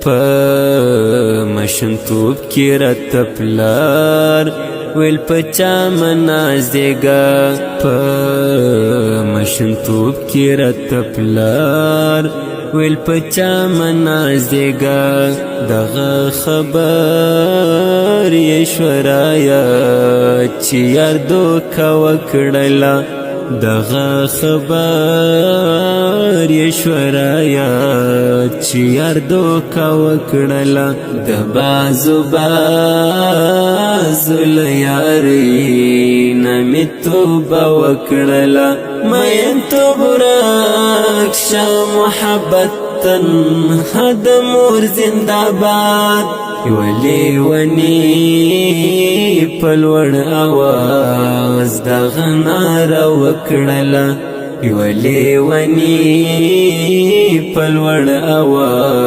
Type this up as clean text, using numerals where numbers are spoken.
په مشنتوب کې راته پلار ویل په چا منازېږه په مشنتوب کې راته پلار ویل په چا منازېږه دغه خبر یې شورایا چې یار دوکه وکړله دغه خبر یې شورایا چې یار دوکه وکړله د بازو له یارۍ نه مې توبه وکړله مین توب ورک شه محبت تنها د مور زنده‌باد یوه لیوني په لوړ اواز دغه ناره وکړله یوه لیوني په لوړ اواز